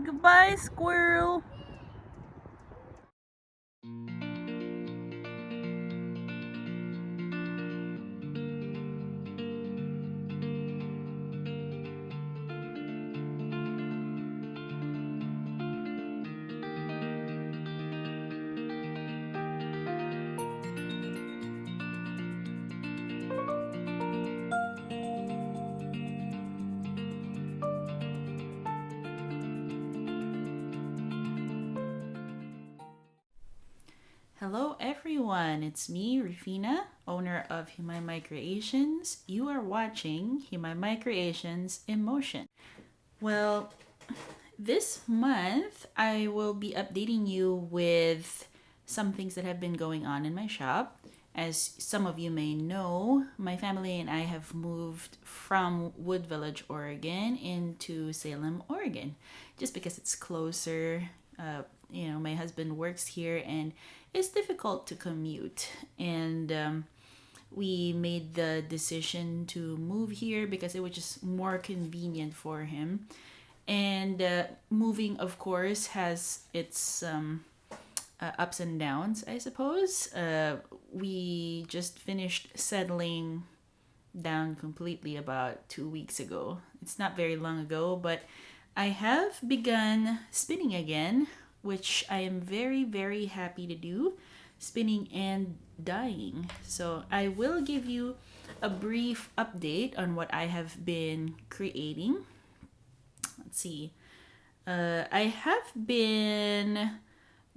Goodbye, squirrel. Hello, everyone. It's me, Rufina, owner of Himay Creations. You are watching Himay Creations in Motion. Well, this month I will be updating you with some things that have been going on in my shop. As some of you may know, my family and I have moved from Wood Village, Oregon into Salem, Oregon, just because it's closer. My husband works here and it's difficult to commute. And we made the decision to move here because it was just more convenient for him. And moving, of course, has its ups and downs, I suppose. We just finished settling down completely about 2 weeks ago. It's not very long ago, but I have begun spinning again, which I am very, very happy to do. Spinning and dyeing. So I will give you a brief update on what I have been creating. Let's see. I have been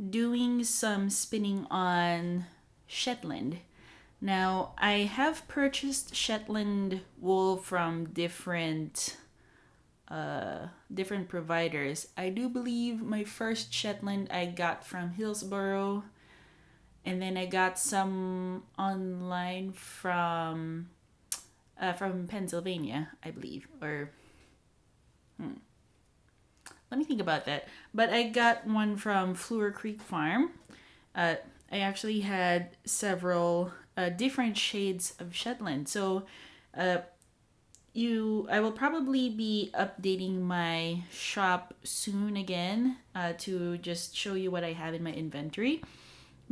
doing some spinning on Shetland. Now, I have purchased Shetland wool from different providers. I do believe my first Shetland I got from Hillsboro, and then I got some online from Pennsylvania, I believe, or let me think about that. But I got one from Fleur Creek Farm. I actually had several different shades of Shetland. So uh, I will probably be updating my shop soon again to just show you what I have in my inventory,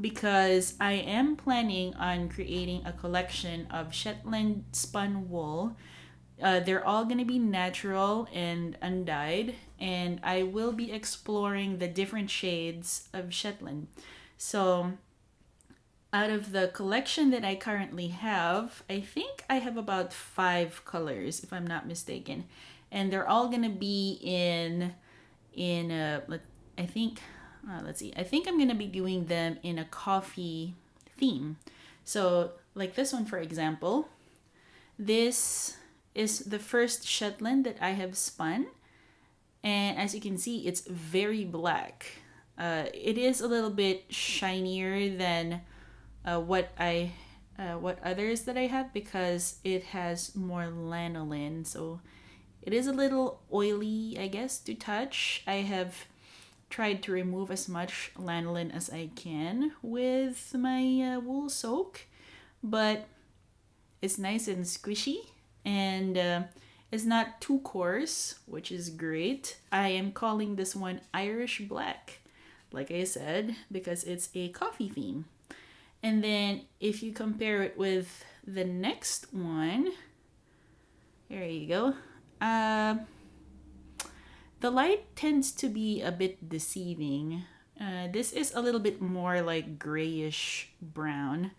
because I am planning on creating a collection of Shetland spun wool. They're all going to be natural and undyed, and I will be exploring the different shades of Shetland. So, out of the collection that I currently have, I think I have about 5 colors, if I'm not mistaken, and they're all going to be in a. I think let's see. I think I'm going to be doing them in a coffee theme. So, like this one, for example, this is the first Shetland that I have spun. And as you can see, it's very black. It is a little bit shinier than what others that I have, because it has more lanolin. So it is a little oily, I guess, to touch. I have tried to remove as much lanolin as I can with my wool soak, but it's nice and squishy, and it's not too coarse, which is great. I am calling this one Irish Black, like I said, because it's a coffee theme. And then if you compare it with the next one, there you go. The light tends to be a bit deceiving. This is a little bit more like grayish brown.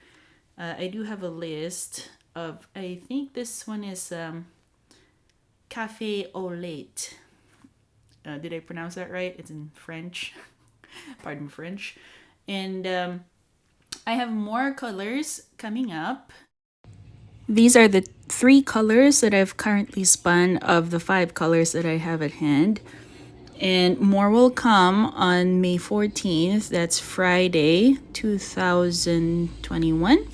I do have a list of, I think this one is Café au lait. Did I pronounce that right? It's in French. Pardon French. And I have more colors coming up. These are the 3 colors that I've currently spun of the 5 colors that I have at hand. And more will come on May 14th. That's Friday, 2021.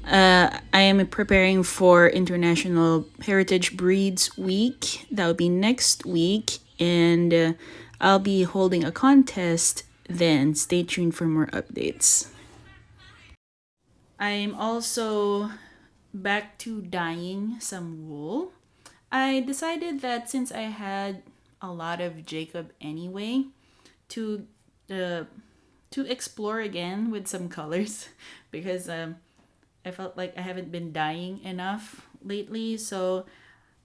I am preparing for International Heritage Breeds Week. That will be next week. And I'll be holding a contest then. Stay tuned for more updates. I'm also back to dyeing some wool. I decided that since I had a lot of Jacob anyway to uh, to explore again with some colors because I felt like I haven't been dyeing enough lately. So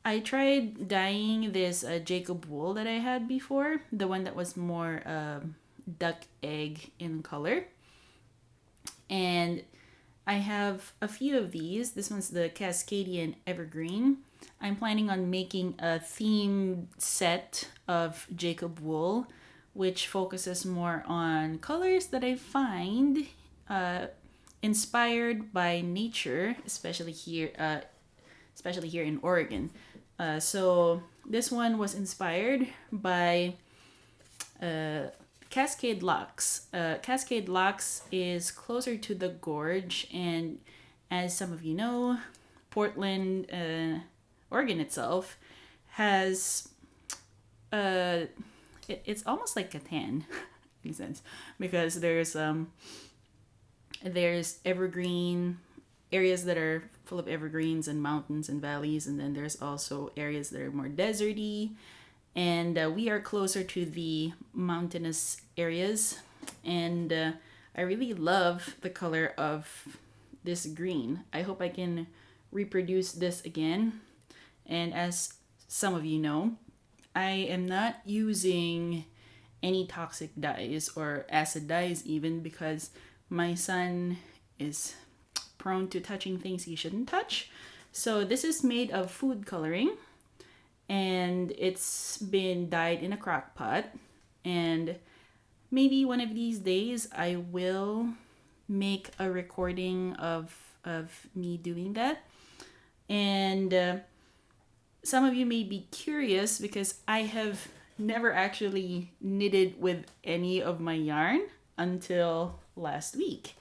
I tried dyeing this Jacob wool that I had before, the one that was more duck egg in color. And I have a few of these. This one's the Cascadian Evergreen. I'm planning on making a theme set of Jacob wool, which focuses more on colors that I find inspired by nature, especially here in Oregon. So this one was inspired by Cascade Locks. Cascade Locks is closer to the gorge, and as some of you know, Portland, Oregon itself has it's almost like Catan in a sense because there's evergreen areas that are full of evergreens and mountains and valleys, and then there's also areas that are more deserty, and we are closer to the mountainous areas, and I really love the color of this green. I hope I can reproduce this again. And as some of you know, I am not using any toxic dyes or acid dyes even because my son is prone to touching things he shouldn't touch. So this is made of food coloring, and it's been dyed in a crock pot, and maybe one of these days I will make a recording of me doing that. And some of you may be curious because I have never actually knitted with any of my yarn until last week.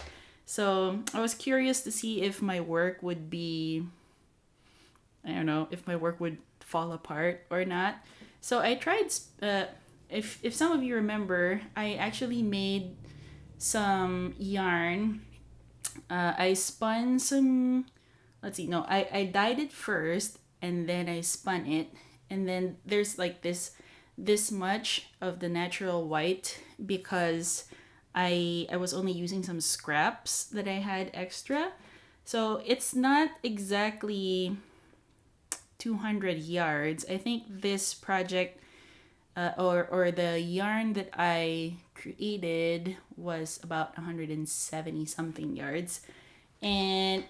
So I was curious to see if my work would be, I don't know, if my work would fall apart or not. So I tried, if some of you remember, I actually made some yarn. I spun some, let's see, no, I dyed it first and then I spun it. And then there's like this much of the natural white because I was only using some scraps that I had extra. So it's not exactly 200 yards. I think this project or the yarn that I created was about 170 something yards. And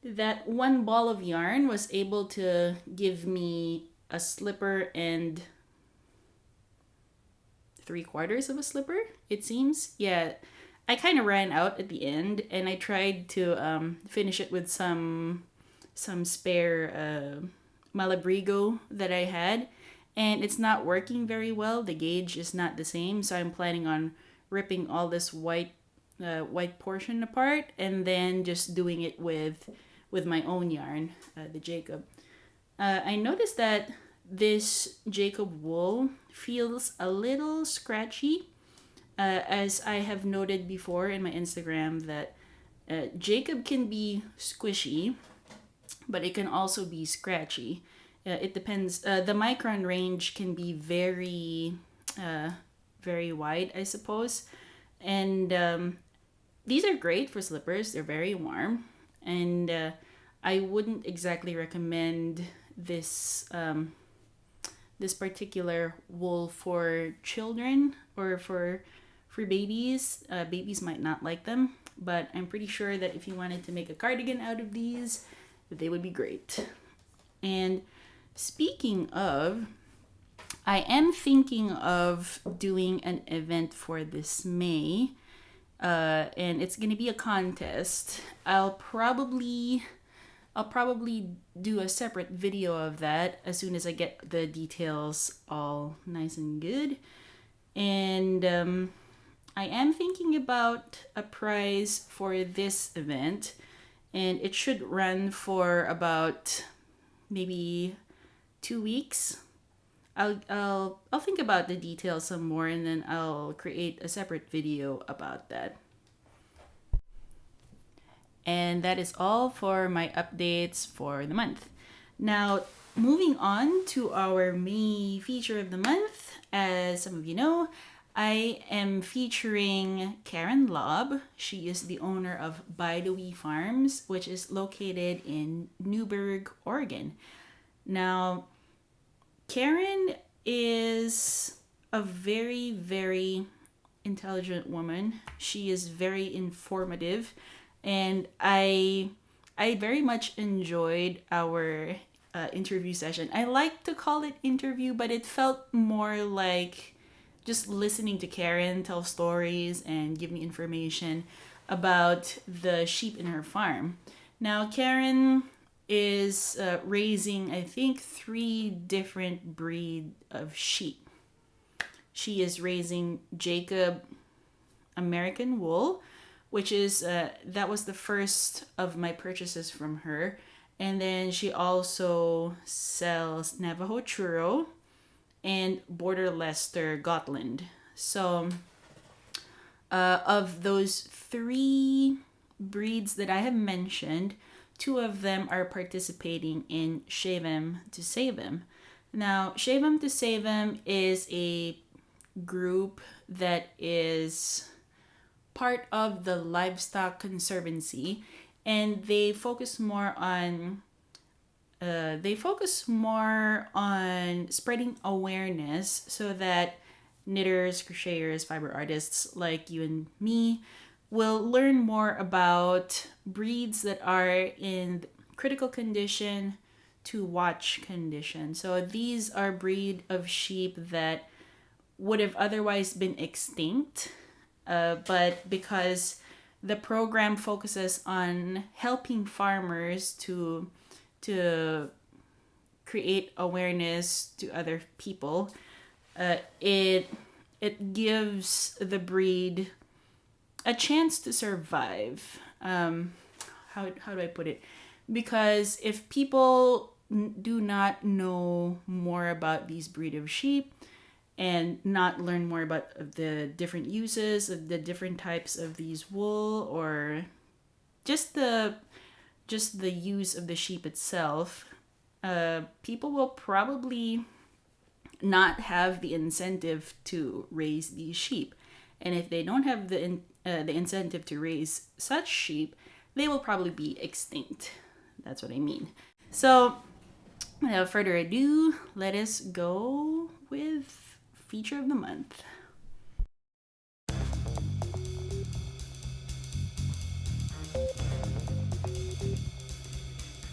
that one ball of yarn was able to give me a slipper and 3/4 of a slipper, it seems. Yeah, I kind of ran out at the end, and I tried to finish it with some spare Malabrigo that I had, and it's not working very well. The gauge is not the same, so I'm planning on ripping all this white portion apart and then just doing it with my own yarn, the Jacob. I noticed that this Jacob wool feels a little scratchy, as I have noted before in my Instagram that Jacob can be squishy, but it can also be scratchy. It depends. The micron range can be very, very wide, I suppose. And these are great for slippers. They're very warm. And I wouldn't exactly recommend this this particular wool for children or for babies. Babies might not like them, but I'm pretty sure that if you wanted to make a cardigan out of these, they would be great. And speaking of, I am thinking of doing an event for this May, and it's gonna be a contest. I'll probably do a separate video of that as soon as I get the details all nice and good. And I am thinking about a prize for this event, and it should run for about maybe 2 weeks. I'll think about the details some more, and then I'll create a separate video about that. And that is all for my updates for the month. Now, moving on to our May feature of the month. As some of you know, I am featuring Karen Lobb. She is the owner of Bide A Wee Farms, which is located in Newberg, Oregon. Now, Karen is a very, very intelligent woman. She is very informative, and I very much enjoyed our interview session. I like to call it interview, but it felt more like just listening to Karen tell stories and give me information about the sheep in her farm. Now, Karen is raising, I think, 3 different breed of sheep. She is raising Jacob American wool, which is that was the first of my purchases from her. And then she also sells Navajo-Churro and Border Leicester Gotland. So of those 3 breeds that I have mentioned, 2 of them are participating in Shave 'Em to Save 'Em. Now, Shave 'Em to Save 'Em is a group that is part of the Livestock Conservancy, and they focus more on spreading awareness so that knitters, crocheters, fiber artists like you and me will learn more about breeds that are in critical condition to watch condition. So these are breed of sheep that would have otherwise been extinct, but because the program focuses on helping farmers to create awareness to other people, it gives the breed a chance to survive. How do I put it? Because if people do not know more about these breed of sheep and not learn more about the different uses of the different types of these wool, or just the use of the sheep itself, people will probably not have the incentive to raise these sheep. And if they don't have the incentive to raise such sheep, they will probably be extinct. That's what I mean. So, without further ado, let us go with feature of the month.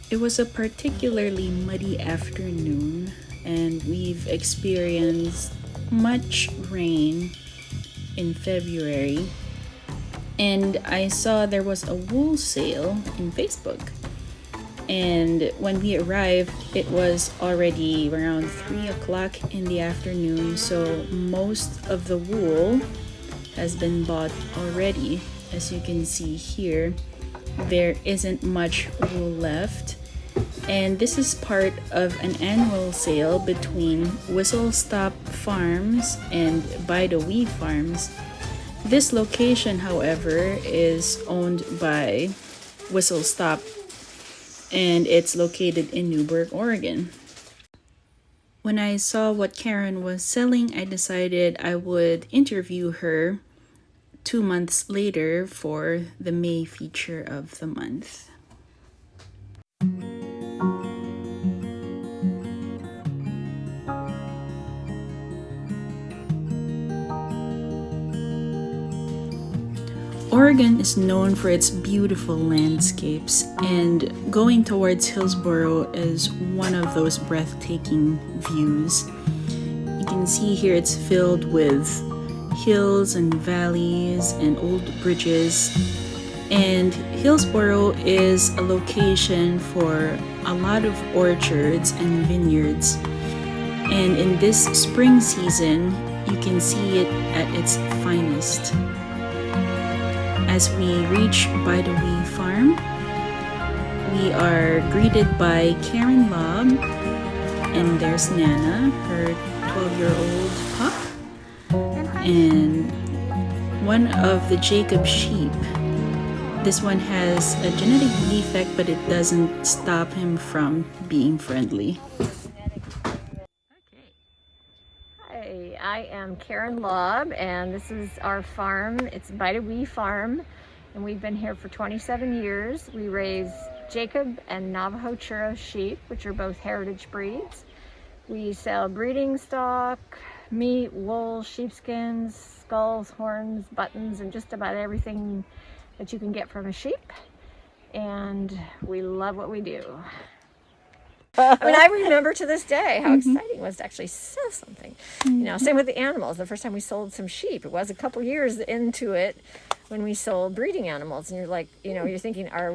It was a particularly muddy afternoon, and we've experienced much rain in February. And I saw there was a wool sale in Facebook. And when we arrived, it was already around 3 o'clock in the afternoon. So most of the wool has been bought already. As you can see here, there isn't much wool left. And this is part of an annual sale between Whistle Stop Farms and Bide A Wee Farms. This location, however, is owned by Whistle Stop, and it's located in Newberg, Oregon. When I saw what Karen was selling, I decided I would interview her 2 months later for the May feature of the month. Oregon is known for its beautiful landscapes, and going towards Hillsboro is one of those breathtaking views. You can see here it's filled with hills and valleys and old bridges, and Hillsboro is a location for a lot of orchards and vineyards. And in this spring season, you can see it at its finest. As we reach Bide A Wee Farm, we are greeted by Karen Lobb, and there's Nana, her 12-year-old pup, and one of the Jacob sheep. This one has a genetic defect, but it doesn't stop him from being friendly. I am Karen Lobb, and this is our farm. It's Bide A Wee Farm, and we've been here for 27 years. We raise Jacob and Navajo-Churro sheep, which are both heritage breeds. We sell breeding stock, meat, wool, sheepskins, skulls, horns, buttons, and just about everything that you can get from a sheep. And we love what we do. I mean, I remember to this day how exciting it was to actually sell something. You know, same with the animals. The first time we sold some sheep, it was a couple years into it when we sold breeding animals. And you're like, you know, you're thinking, are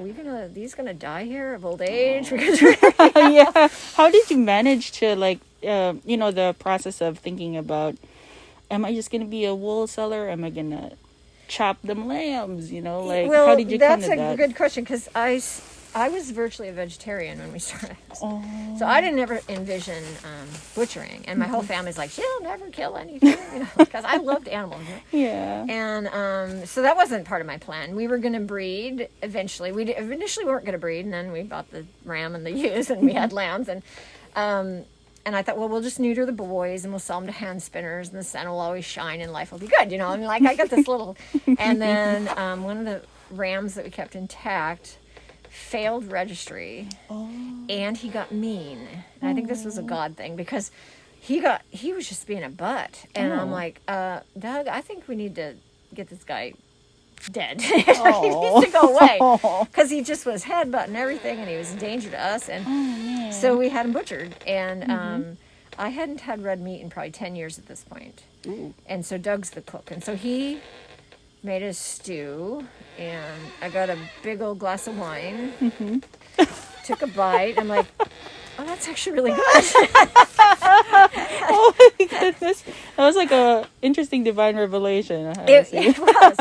these gonna die here of old age? Because Yeah. How did you manage to, like, you know, the process of thinking about, am I just gonna be a wool seller? Am I gonna chop them lambs? You know, like, well, how did you come to that's that? a good question, because I was virtually a vegetarian when we started. Oh. So I didn't ever envision butchering. And my whole family's like, she'll never kill anything, you know, because I loved animals. Yeah. And so that wasn't part of my plan. We were going to breed eventually. We initially weren't going to breed, and then we bought the ram and the ewes, and we had lambs. And I thought, well, we'll just neuter the boys, and we'll sell them to hand spinners, and the sun will always shine, and life will be good, you know. I mean, like, I got this little... And then one of the rams that we kept intact failed registry, and he got mean. And I think this was a God thing, because he was just being a butt. And I'm like, Doug, I think we need to get this guy dead. He needs to go away, because he just was headbutting everything, and he was a danger to us. And so we had him butchered. And I hadn't had red meat in probably 10 years at this point. And so Doug's the cook, and so he made a stew, and I got a big old glass of wine, took a bite. I'm like, oh, that's actually really good. Oh my goodness. That was like a interesting divine revelation. It was.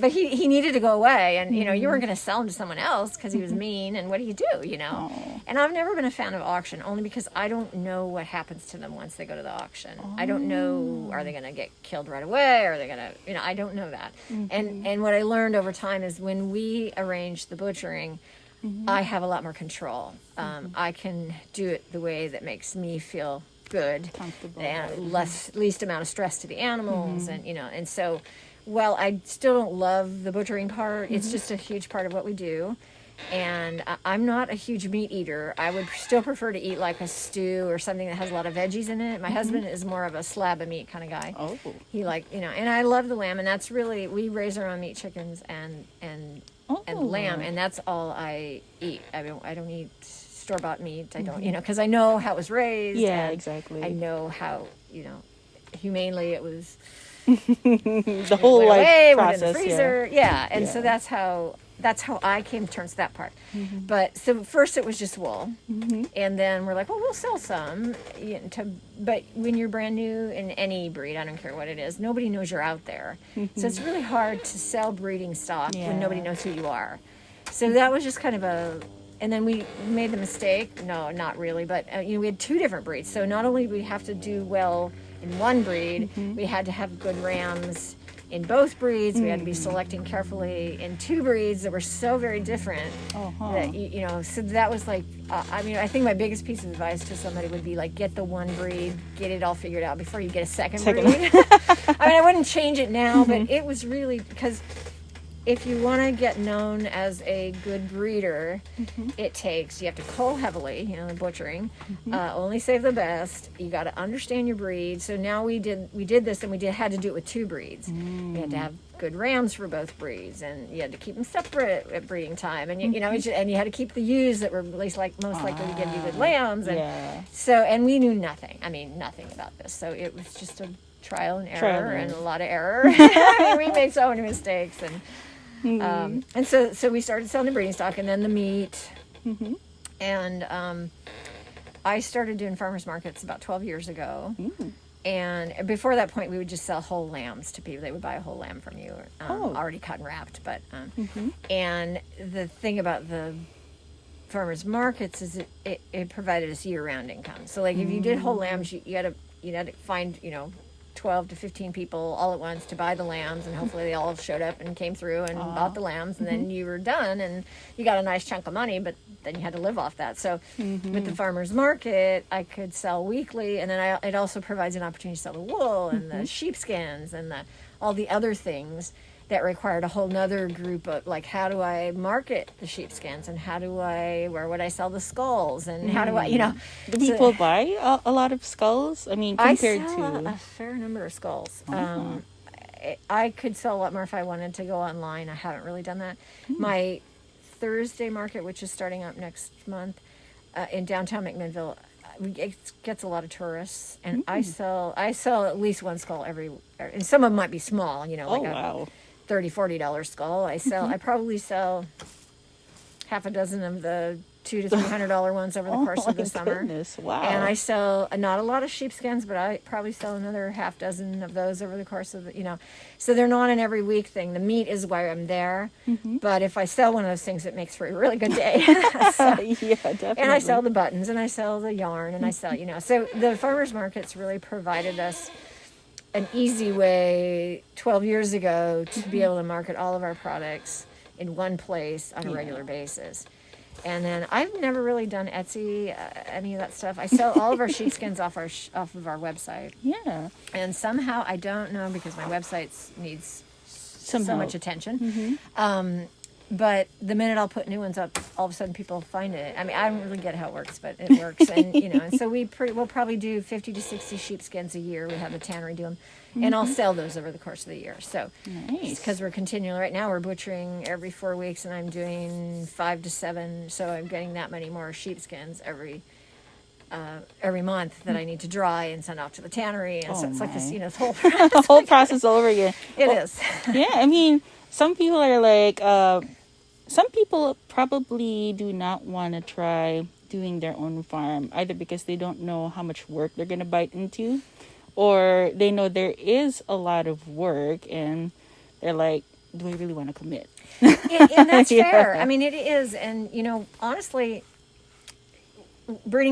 But he needed to go away, and you know, you weren't going to sell him to someone else because he was mean, and what do, you know? And I've never been a fan of auction, only because I don't know what happens to them once they go to the auction. I don't know, are they going to get killed right away? Are they going to, you know, I don't know that. And what I learned over time is when we arrange the butchering, I have a lot more control. I can do it the way that makes me feel good, Comfortable, and least amount of stress to the animals, and you know. And so, while I still don't love the butchering part, it's just a huge part of what we do. And I'm not a huge meat eater. I would still prefer to eat like a stew or something that has a lot of veggies in it. My husband is more of a slab of meat kind of guy. Oh. He you know, and I love the lamb, and that's really, we raise our own meat chickens and lamb, and that's all I eat. I mean, I don't eat store-bought meat. I don't, you know, because I know how it was raised. Yeah, and exactly. I know how, you know, humanely it was. The whole life process. In the freezer. Yeah. And so that's how I came to terms with that part. But so first it was just wool, and then we're like, well, we'll sell some. But when you're brand new in any breed, I don't care what it is, nobody knows you're out there. So it's really hard to sell breeding stock when nobody knows who you are. So that was just kind of and then we made the mistake. No, not really, but you know, we had two different breeds. So not only did we have to do well in one breed, we had to have good rams in both breeds. We had to be selecting carefully in two breeds that were so very different that, you know, so that was like, I mean, I think my biggest piece of advice to somebody would be like, get the one breed, get it all figured out before you get a second breed. I mean, I wouldn't change it now, but it was really, because if you want to get known as a good breeder, you have to cull heavily, you know, the butchering, only save the best. You got to understand your breed. So now we did this, and we had to do it with two breeds. We had to have good rams for both breeds, and you had to keep them separate at breeding time, and you know, and you had to keep the ewes that were at least most likely to give you good lambs. And so, and we knew nothing about this, so it was just a trial and error and a lot of error. I mean, we made so many mistakes, and so we started selling the breeding stock, and then the meat, and I started doing farmers markets about 12 years ago. And before that point, we would just sell whole lambs to people. They would buy a whole lamb from you, already cut and wrapped. But and the thing about the farmers markets is it provided us year-round income. So like if you did whole lambs, you had to find, you know, 12 to 15 people all at once to buy the lambs, and hopefully they all showed up and came through and bought the lambs, and then you were done and you got a nice chunk of money, but then you had to live off that. So with the farmer's market, I could sell weekly, and then it also provides an opportunity to sell the wool and the sheepskins and all the other things that required a whole nother group of, like, how do I market the sheepskins, and where would I sell the skulls, and how do I, Do people buy a lot of skulls? I mean, compared I sell to a fair number of skulls. I could sell a lot more if I wanted to go online. I haven't really done that. My Thursday market, which is starting up next month in downtown McMinnville, it gets a lot of tourists, and I sell at least one skull and some of them might be small, like a $30-$40 skull. I probably sell half a dozen of the $200 to $300 ones over the course of the summer. Goodness. Wow. And I sell not a lot of sheepskins, but I probably sell another half dozen of those over the course of so they're not an every week thing. The meat is why I'm there, but if I sell one of those things, it makes for a really good day. Yeah, definitely. And I sell the buttons, and I sell the yarn, and I sell, so the farmers markets really provided us an easy way 12 years ago to be able to market all of our products in one place on a regular basis. And then I've never really done Etsy, any of that stuff. I sell all of our sheepskins off of our website. Yeah. And somehow, I don't know, because my website needs so much attention. But the minute I'll put new ones up, all of a sudden people find it. I mean, I don't really get how it works, but it works. And, and so we'll probably do 50 to 60 sheepskins a year. We have the tannery do them. And I'll sell those over the course of the year. So, nice. Because we're continually, right now we're butchering every 4 weeks, and I'm doing 5 to 7. So I'm getting that many more sheepskins every month that I need to dry and send off to the tannery. And so it's like this, this whole process. The whole process all over again. It is. Yeah, I mean, some people are like, some people probably do not want to try doing their own farm, either because they don't know how much work they're going to bite into, or they know there is a lot of work and they're like, do I really want to commit? And that's fair. I mean, it is. And, honestly,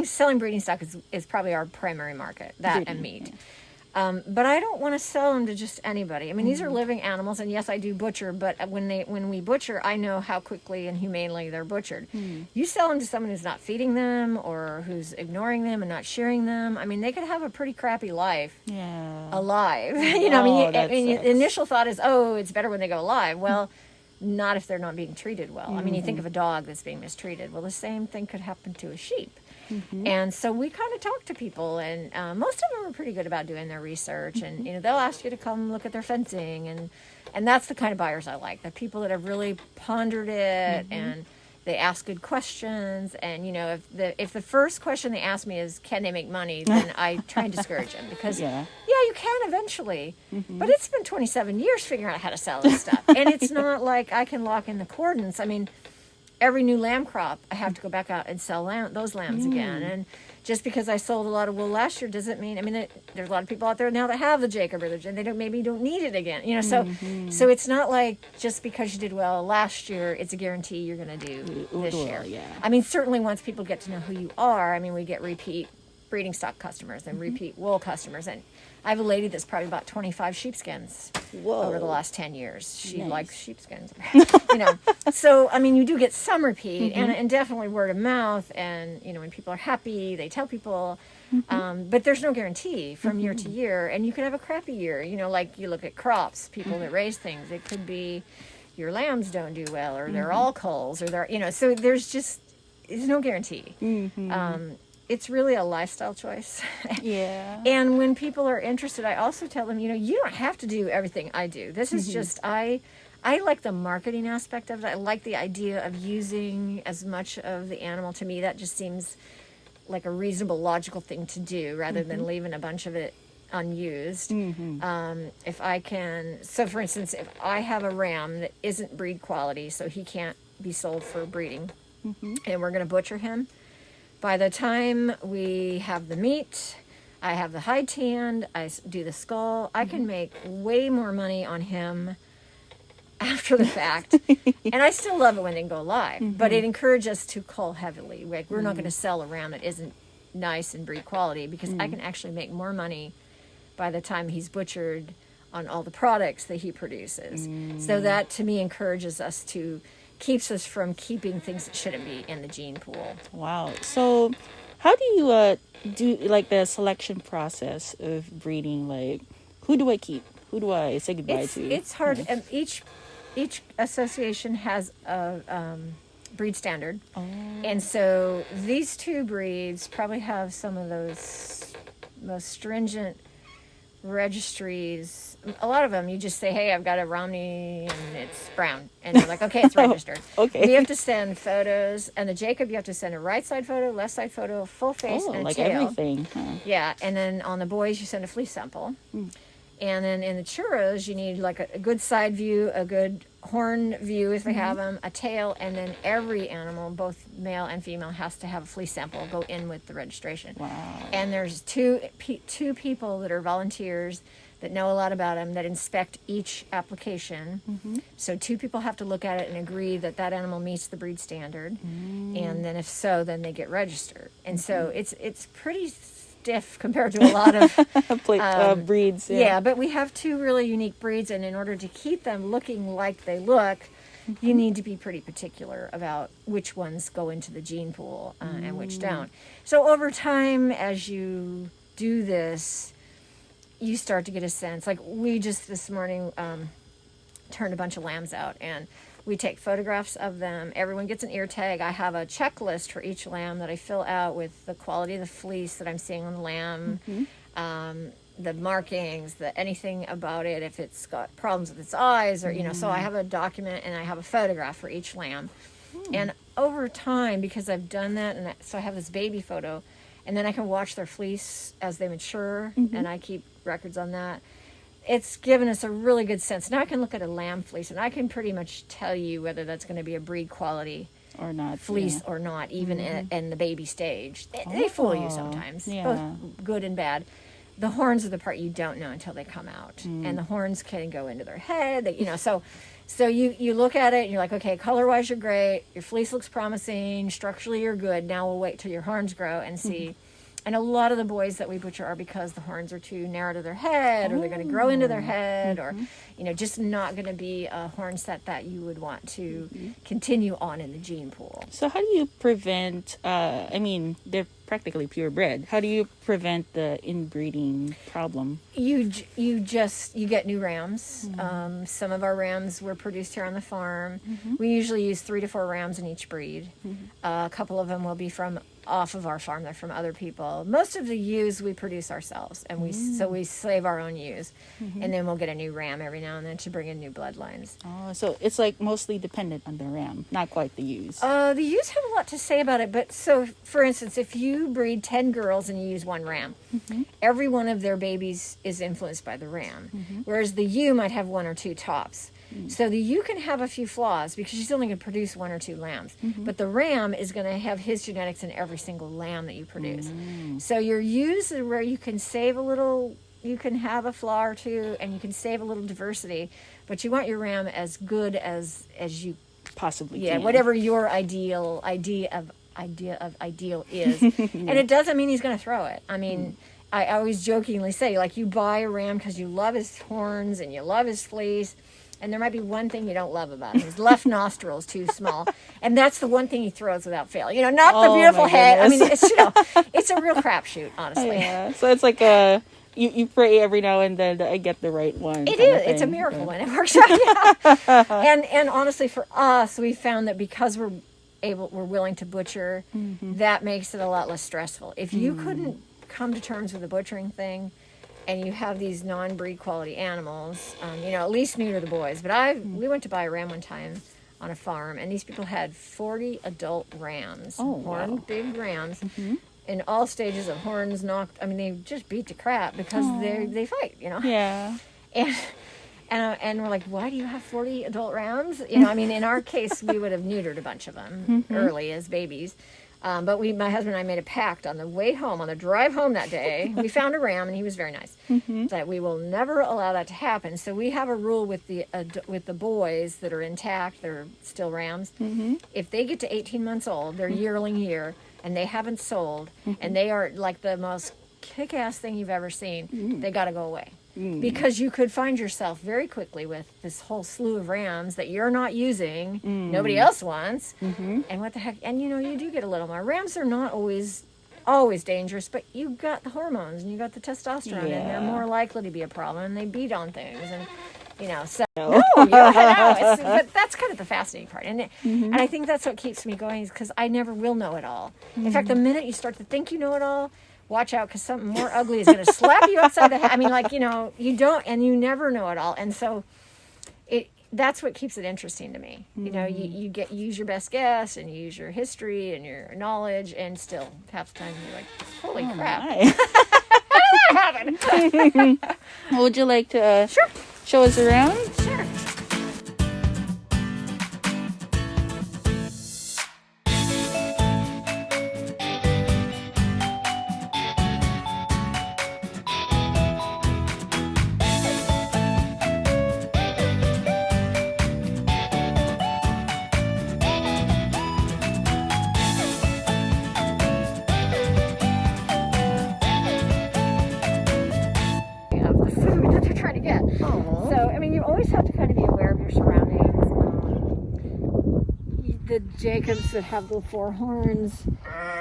selling breeding stock is probably our primary market, that and meat. Yeah. But I don't want to sell them to just anybody. I mean, these are living animals, and yes, I do butcher, but when we butcher, I know how quickly and humanely they're butchered. You sell them to someone who's not feeding them, or who's ignoring them and not shearing them. I mean, they could have a pretty crappy life alive. The initial thought is, oh, it's better when they go alive. Well, not if they're not being treated well. I mean, you think of a dog that's being mistreated. Well, the same thing could happen to a sheep. And so we kind of talk to people, and most of them are pretty good about doing their research, and they'll ask you to come look at their fencing, and that's the kind of buyers I like, the people that have really pondered it, and they ask good questions. And if the first question they ask me is, can they make money, then I try and discourage them, because yeah, you can eventually, but it's been 27 years figuring out how to sell this stuff, and it's not like I can lock in the coordinates. I mean, every new lamb crop, I have to go back out and sell those lambs again. And just because I sold a lot of wool last year doesn't mean, there's a lot of people out there now that have the Jacob religion, they maybe don't need it again. So it's not like just because you did well last year, it's a guarantee you're going to do this year. Yeah. Certainly once people get to know who you are, we get repeat breeding stock customers and repeat wool customers. And I have a lady that's probably bought 25 sheepskins over the last 10 years. She likes sheepskins. So, you do get some repeat and definitely word of mouth. And, when people are happy, they tell people. But there's no guarantee from year to year. And you can have a crappy year. Like you look at crops, people that raise things. It could be your lambs don't do well, or they're all culls, or they're, so there's no guarantee. It's really a lifestyle choice. Yeah. And when people are interested, I also tell them, you don't have to do everything I do. This is just, I like the marketing aspect of it. I like the idea of using as much of the animal. To me, that just seems like a reasonable, logical thing to do, rather than leaving a bunch of it unused. If I can, so for instance, if I have a ram that isn't breed quality, so he can't be sold for breeding, and we're going to butcher him, by the time we have the meat, I have the hide tanned, I do the skull, I can make way more money on him after the fact. And I still love it when they go live, but it encourages us to cull heavily. Like, we're not going to sell a ram that isn't nice and breed quality, because I can actually make more money by the time he's butchered on all the products that he produces. So that to me encourages us to, keeps us from keeping things that shouldn't be in the gene pool. Wow. So how do you do like the selection process of breeding? Like, who do I keep? Who do I say goodbye to? It's hard. Each association has a breed standard. Oh. And so these two breeds probably have some of those most stringent registries. A lot of them, you just say, hey, I've got a Romney and it's brown. And they're like, okay, it's registered. Okay. We have to send photos. And the Jacob, you have to send a right side photo, left side photo, full face, and a like tail. everything. Huh? Yeah. And then on the boys, you send a fleece sample. And then in the churros, you need like a good side view, a good horn view if they have them, a tail, and then every animal, both male and female, has to have a fleece sample go in with the registration. Wow. And there's two people that are volunteers that know a lot about them that inspect each application. So 2 people have to look at it and agree that that animal meets the breed standard. And then if so, then they get registered. And so it's pretty stiff compared to a lot of breeds. Yeah, but we have 2 really unique breeds, and in order to keep them looking like they look, you need to be pretty particular about which ones go into the gene pool and which don't. So over time, as you do this, you start to get a sense. Like we just this morning turned a bunch of lambs out, and we take photographs of them. Everyone gets an ear tag. I have a checklist for each lamb that I fill out with the quality of the fleece that I'm seeing on the lamb, the markings, anything about it, if it's got problems with its eyes, or, so I have a document and I have a photograph for each lamb. And over time, because I've done that, and so I have this baby photo, and then I can watch their fleece as they mature, and I keep records on that. It's given us a really good sense. Now I can look at a lamb fleece, and I can pretty much tell you whether that's going to be a breed quality or not fleece or not, even in the baby stage. They fool you sometimes, both good and bad. The horns are the part you don't know until they come out, and the horns can go into their head. So you look at it and you're like, okay, color-wise you're great, your fleece looks promising, structurally you're good. Now we'll wait till your horns grow and see. And a lot of the boys that we butcher are because the horns are too narrow to their head, or they're going to grow into their head, or just not going to be a horn set that you would want to continue on in the gene pool. So how do you prevent, they're practically purebred. How do you prevent the inbreeding problem? You get new rams. Some of our rams were produced here on the farm. We usually use 3 to 4 rams in each breed. A couple of them will be from off of our farm. They're from other people. Most of the ewes we produce ourselves, and we save our own ewes, and then we'll get a new ram every now and then to bring in new bloodlines. Oh, so it's like mostly dependent on the ram, not quite the ewes. The ewes have a lot to say about it, but so for instance, if you breed 10 girls and you use 1 ram, every one of their babies is influenced by the ram, whereas the ewe might have 1 or 2 tops. So the ewe can have a few flaws because she's only going to produce 1 or 2 lambs. But the ram is going to have his genetics in every single lamb that you produce. So your ewes are where you can save a little, you can have a flaw or 2, and you can save a little diversity. But you want your ram as good as you possibly can. Yeah, whatever your idea of ideal is. And it doesn't mean he's going to throw it. I mean, I always jokingly say, like, you buy a ram because you love his horns and you love his fleece. And there might be one thing you don't love about him. His left nostril is too small. And that's the one thing he throws without fail. Not the beautiful head. I mean, it's a real crapshoot, honestly. Yeah. So it's like you pray every now and then that I get the right one. It is. It's a miracle when it works out. Yeah. And honestly, for us, we found that because we're willing to butcher, that makes it a lot less stressful. If you couldn't come to terms with the butchering thing, and you have these non-breed quality animals, at least new to the boys. But we went to buy a ram one time on a farm, and these people had 40 adult rams, horned big rams, in all stages of horns knocked. I mean, they just beat to crap because they fight, Yeah. And we're like, why do you have 40 adult rams? In our case, we would have neutered a bunch of them early as babies. But my husband and I made a pact on the way home, on the drive home that day. We found a ram, and he was very nice. That we will never allow that to happen. So we have a rule with the boys that are intact, they're still rams. If they get to 18 months old, they're yearling year, and they haven't sold, and they are like the most kick-ass thing you've ever seen, they got to go away. Because you could find yourself very quickly with this whole slew of rams that you're not using, nobody else wants, and what the heck, and you do get a little more. Rams are not always dangerous, but you got the hormones and you got the testosterone, and they're more likely to be a problem, and they beat on things, and so no, but that's kind of the fascinating part, and I think that's what keeps me going, is because I never will know it all. In fact, the minute you start to think you know it all, watch out, because something more ugly is going to slap you upside the head. I mean, you don't, and you never know it all, and so that's what keeps it interesting to me. You use your best guess, and you use your history and your knowledge, and still half the time you're like, holy crap. How did that happen? Would you like to Sure. show us around? Sure. You always have to kind of be aware of your surroundings. The Jacobs that have the 4 horns,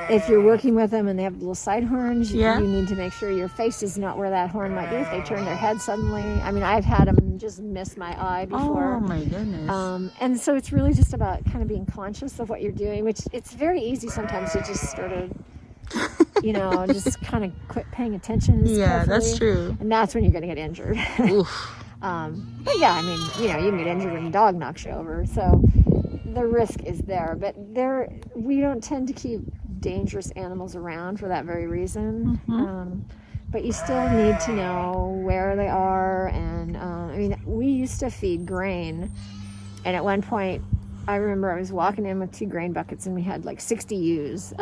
if you're working with them and they have little side horns, you need to make sure your face is not where that horn might be if they turn their head suddenly. I mean, I've had them just miss my eye before. Oh my goodness. And so it's really just about kind of being conscious of what you're doing, which it's very easy sometimes to just sort of just kind of quit paying attention. Yeah, that's true. And that's when you're going to get injured. Oof. But yeah, I mean, you can get injured when a dog knocks you over, so the risk is there. But we don't tend to keep dangerous animals around for that very reason. But you still need to know where they are, and I mean, we used to feed grain, and at one point, I remember I was walking in with 2 grain buckets, and we had like 60 ewes,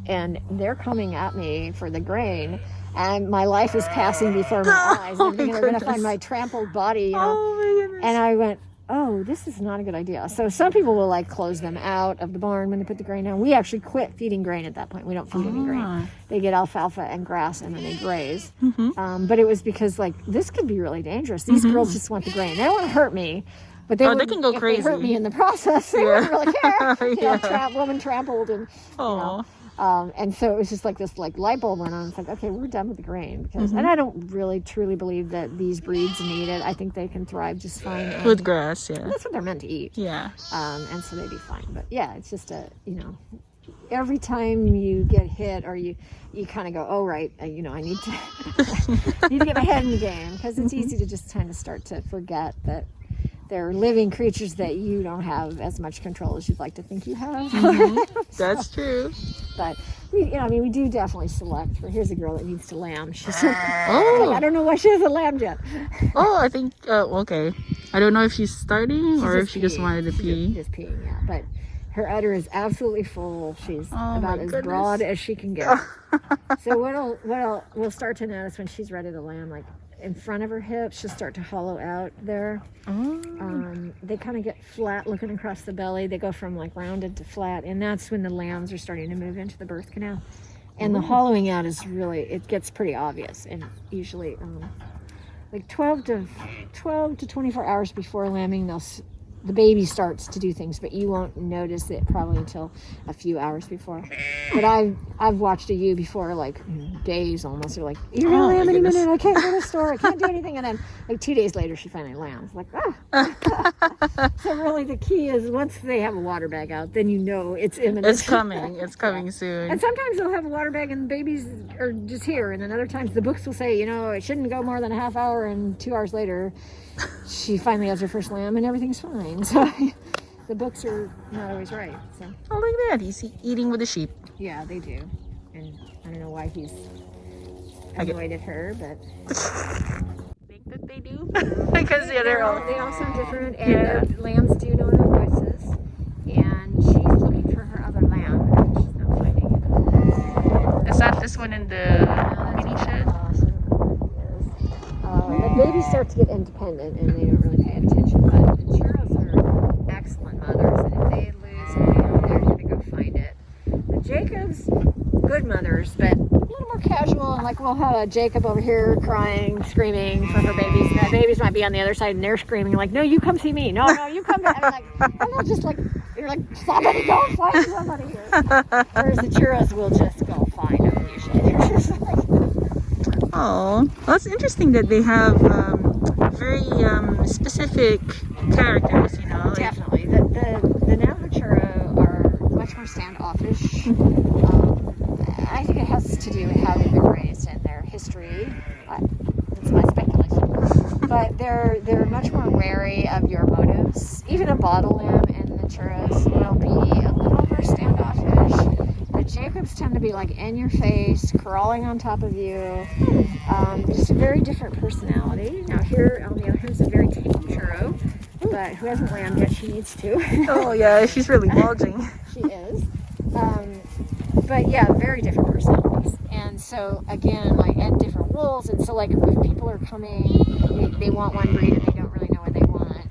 and they're coming at me for the grain. And my life is passing before my eyes. I'm thinking they're going to find my trampled body. Oh my goodness. And I went, oh, this is not a good idea. So some people will close them out of the barn when they put the grain down. We actually quit feeding grain at that point. We don't feed any grain. They get alfalfa and grass, and then they graze. But it was because this could be really dangerous. These girls just want the grain. They don't want to hurt me. But they can go crazy. They hurt me in the process. They wouldn't really care. Woman trampled, and and so it was just this light bulb went on. It's like, okay, we're done with the grain, because and I don't really truly believe that these breeds need it. I think they can thrive just fine with grass. Yeah, that's what they're meant to eat. Yeah, and so they'd be fine. But yeah, it's just every time you get hit, or you kind of go, oh right, I need to need to get my head in the game, because it's easy to just kind of start to forget that they're living creatures that you don't have as much control as you'd like to think you have. That's true. But we do definitely select. Here's a girl that needs to lamb. She's I don't know why she hasn't lambed yet. I think okay. I don't know if she's starting or if she just wanted to pee. Just peeing, yeah. But her udder is absolutely full. She's about as broad as she can get. So what we'll start to notice when she's ready to lamb, in front of her hips, she'll start to hollow out there. They kind of get flat looking across the belly. They go from rounded to flat, and that's when the lambs are starting to move into the birth canal. And the hollowing out is it gets pretty obvious, and usually 12 to 24 hours before lambing, the baby starts to do things, but you won't notice it probably until a few hours before. But I've watched a ewe before, days almost. They're like, you're gonna lamb any minute. I can't go to the store. I can't do anything. And then 2 days later, she finally lambs. So really, the key is once they have a water bag out, then it's imminent. It's coming. It's coming soon. And sometimes they'll have a water bag and the babies are just here. And then other times the books will say, it shouldn't go more than a half hour, and 2 hours later, she finally has her first lamb and everything's fine. So the books are not always right. So. Oh, look at that. He's eating with the sheep. Yeah, they do. And I don't know why he's annoyed at her, but... think that they do? Because they're all... They all sound different, and lambs do know their voices. And she's looking for her other lamb, and she's not finding it. Is that this one in the mini shed? The babies start to get independent, and they don't really pay attention. But the churros are excellent mothers, and if they lose a lamb, they're going to go find it. The Jacobs, good mothers, but a little more casual, and like we'll have a Jacob over here crying, screaming for her babies, and the babies might be on the other side and they're screaming like, no, you come see me, no, you come back. And they'll just like, you're like, somebody go find somebody here. Whereas the churros will just go find them usually. They're just like, oh, well, that's interesting that they have very specific characters, you know. Definitely. The Navajo-Churro are much more standoffish. I think it has to do with how they've been raised and their history. That's my speculation. But they're much more wary of your motives. Even a bottle lamb and the churros will be a little more standoffish. The Jacobs tend to be like in your face, crawling on top of you. Just a very different personality. Now here, on the other hand, is a very tame churro, but who hasn't lambed yet, she needs to. Oh yeah, she's really bulging. She is. But yeah, very different personalities. And so again, like, and different wolves. And so like if people are coming, they want one breed and they don't really know what they want,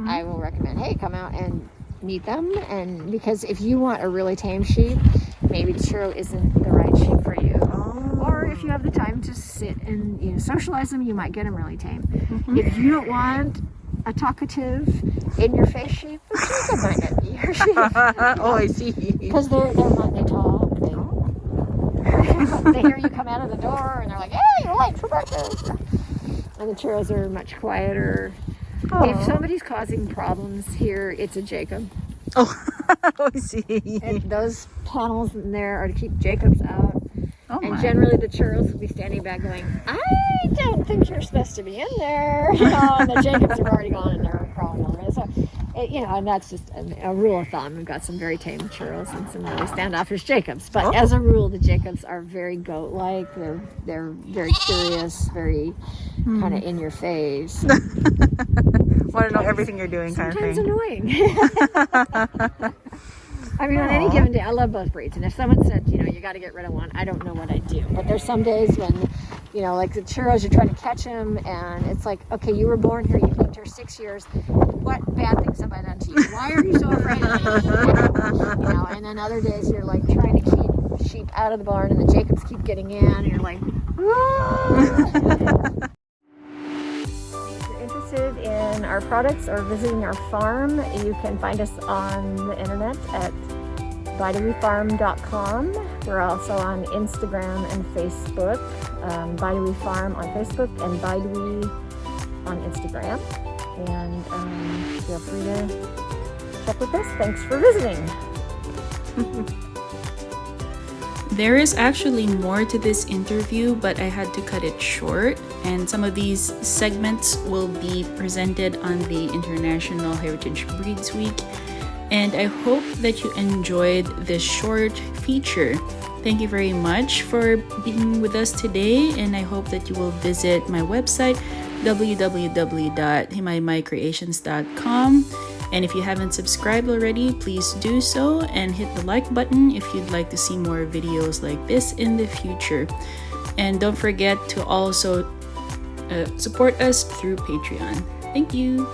I will recommend, hey, come out and meet them. And because if you want a really tame sheep, maybe the churro isn't the right sheep for you. Or if you have the time to sit and socialize them, you might get them really tame. If you don't want a talkative, in-your-face sheep, the Jacob might not be your sheep. Oh, I see. Because they talk. They hear you come out of the door and they're like, hey, you're late for breakfast. And the churros are much quieter. Oh. If somebody's causing problems here, it's a Jacob. Oh, I see. And those panels in there are to keep Jacobs out. Oh, and my. generally the churros will be standing back going, I don't think you're supposed to be in there. And the Jacobs have already gone and they're crawling over it. So, and that's just a rule of thumb. We've got some very tame churros and some really standoffish Jacobs. But as a rule, the Jacobs are very goat-like. They're very curious, very kind of in your face. Want to know everything you're doing, kind of Sometimes thing. annoying. I mean, on any given day, I love both breeds. And if someone said, you got to get rid of one, I don't know what I'd do. But there's some days when, like the churros, you're trying to catch them, and it's like, okay, you were born here, you've lived here 6 years. What bad things have I done to you? Why are you so afraid of me? And then other days you're like trying to keep sheep out of the barn, and the Jacobs keep getting in, and you're like, interested in our products or visiting our farm, you can find us on the internet at bideaweefarm.com. We're also on Instagram and Facebook, Bide A Wee Farm on Facebook and Bide A Wee on Instagram. And feel free to check with us. Thanks for visiting. There is actually more to this interview, but I had to cut it short, and some of these segments will be presented on the International Heritage Breeds Week, and I hope that you enjoyed this short feature. Thank you very much for being with us today, and I hope that you will visit my website, www.himaymycreations.com. And if you haven't subscribed already, please do so and hit the like button if you'd like to see more videos like this in the future. And don't forget to also support us through Patreon. Thank you.